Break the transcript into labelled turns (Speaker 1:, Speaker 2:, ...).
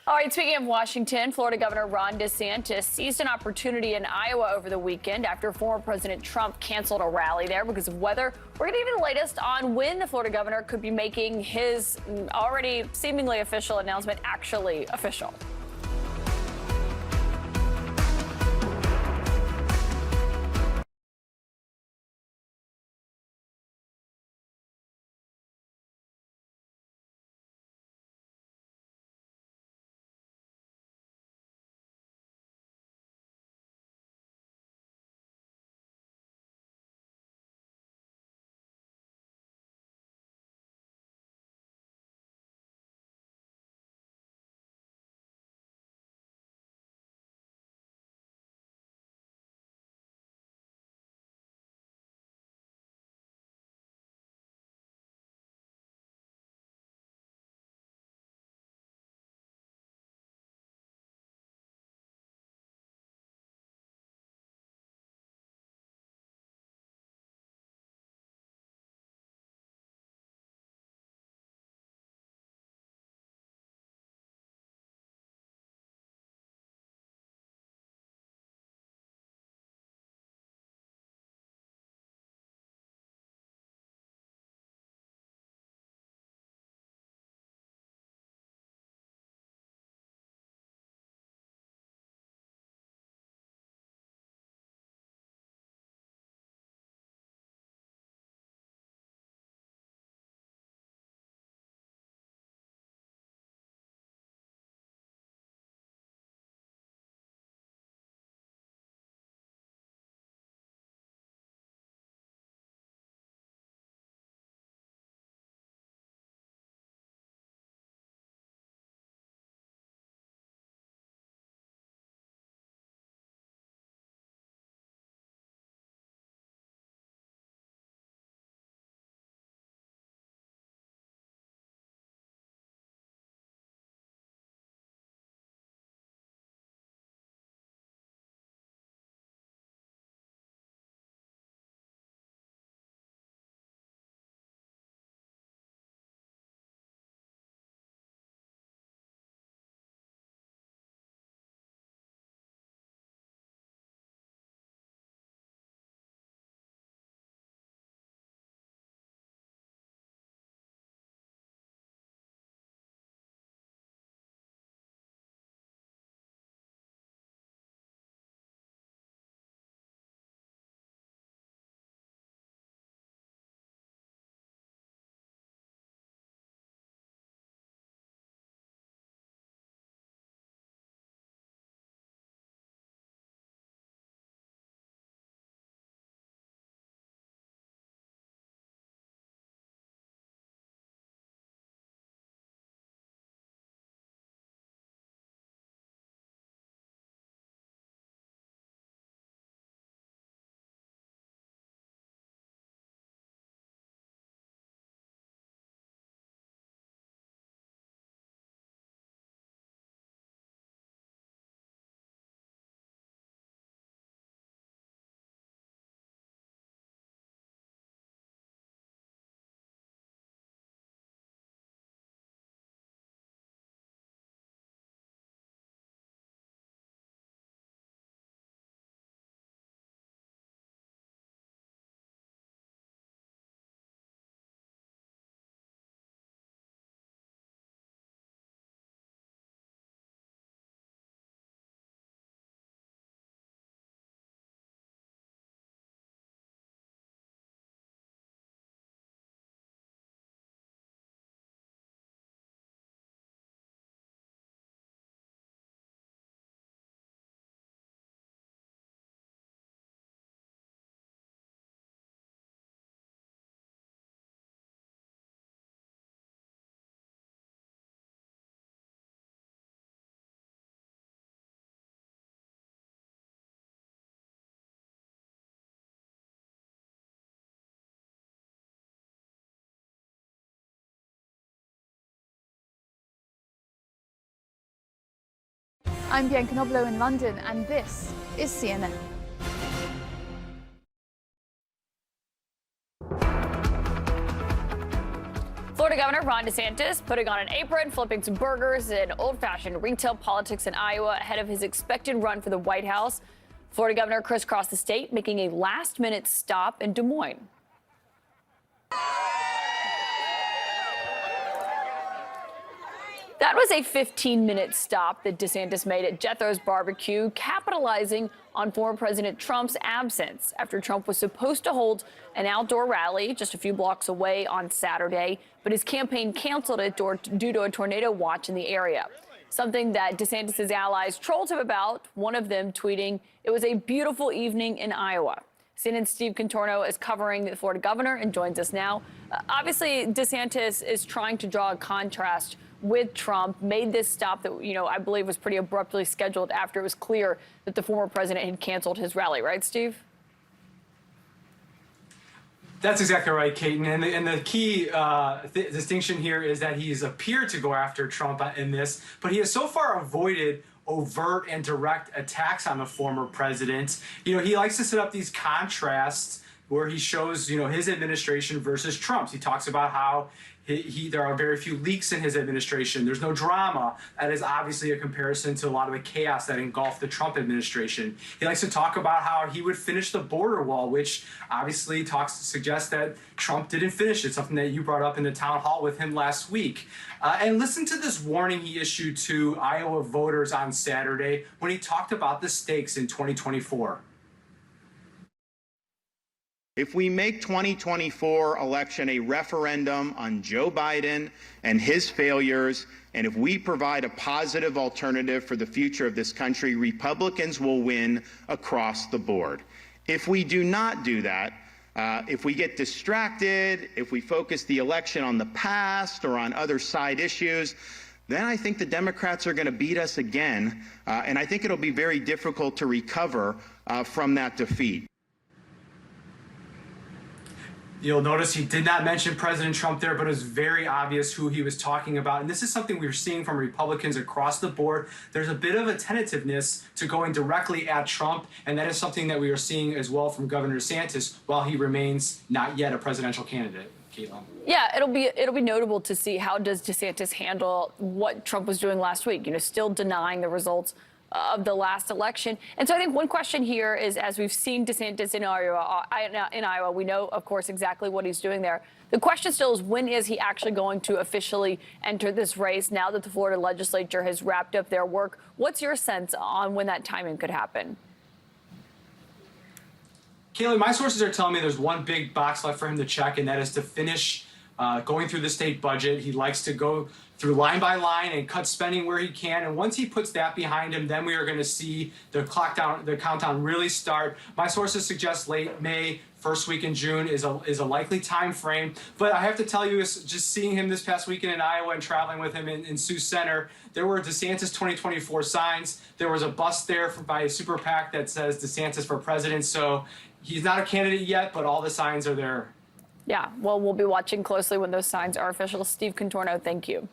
Speaker 1: All right, speaking of Washington, Florida Governor Ron DeSantis seized an opportunity in Iowa over the weekend after former President Trump canceled a rally there because of weather. We're going to give you the latest on when the Florida governor could be making his already seemingly official announcement actually official.
Speaker 2: I'm Bianca Noblo in London, and this is CNN.
Speaker 1: Florida Governor Ron DeSantis putting on an apron, flipping some burgers and old-fashioned retail politics in Iowa ahead of his expected run for the White House. Florida Governor crisscrossed the state, making a last-minute stop in Des Moines. That was a 15-minute stop that DeSantis made at Jethro's Barbecue, capitalizing on former President Trump's absence after Trump was supposed to hold an outdoor rally just a few blocks away on Saturday, but his campaign canceled it due to a tornado watch in the area, something that DeSantis' allies trolled him about, one of them tweeting, "It was a beautiful evening in Iowa." CNN's Steve Contorno is covering the Florida governor and joins us now. Obviously, DeSantis is trying to draw a contrast with Trump, made this stop that, I believe was pretty abruptly scheduled after it was clear that the former president had canceled his rally. Right, Steve?
Speaker 3: That's exactly right, Kaiten. And the key distinction here is that he's appeared to go after Trump in this, but he has so far avoided overt and direct attacks on the former president. He likes to set up these contrasts where he shows, his administration versus Trump's. He talks about how there are very few leaks in his administration. There's no drama. That is obviously a comparison to a lot of the chaos that engulfed the Trump administration. He likes to talk about how he would finish the border wall, which obviously suggests that Trump didn't finish it, something that you brought up in the town hall with him last week. And listen to this warning he issued to Iowa voters on Saturday when he talked about the stakes in 2024.
Speaker 4: If we make 2024 election a referendum on Joe Biden and his failures, and if we provide a positive alternative for the future of this country, Republicans will win across the board. If we do not do that, if we get distracted, if we focus the election on the past or on other side issues, then I think the Democrats are going to beat us again, and I think it'll be very difficult to recover from that defeat.
Speaker 3: You'll notice he did not mention President Trump there, but it was very obvious who he was talking about. And this is something we're seeing from Republicans across the board. There's a bit of a tentativeness to going directly at Trump, and that is something that we are seeing as well from Governor DeSantis while he remains not yet a presidential candidate. Caitlin.
Speaker 1: Yeah, it'll be notable to see how does DeSantis handle what Trump was doing last week, still denying the results of the last election. And so I think one question here is, as we've seen DeSantis in Iowa, we know, of course, exactly what he's doing there. The question still is, when is he actually going to officially enter this race now that the Florida legislature has wrapped up their work? What's your sense on when that timing could happen?
Speaker 3: Kaylee, my sources are telling me there's one big box left for him to check, and that is to finish going through the state budget. He likes to go through line by line and cut spending where he can. And once he puts that behind him, then we are going to see the countdown really start. My sources suggest late May, first week in June is a likely time frame. But I have to tell you, just seeing him this past weekend in Iowa and traveling with him in Sioux Center, there were DeSantis 2024 signs. There was a bus there by a super PAC that says DeSantis for president. So he's not a candidate yet, but all the signs are there.
Speaker 1: Yeah, well, we'll be watching closely when those signs are official. Steve Contorno, thank you.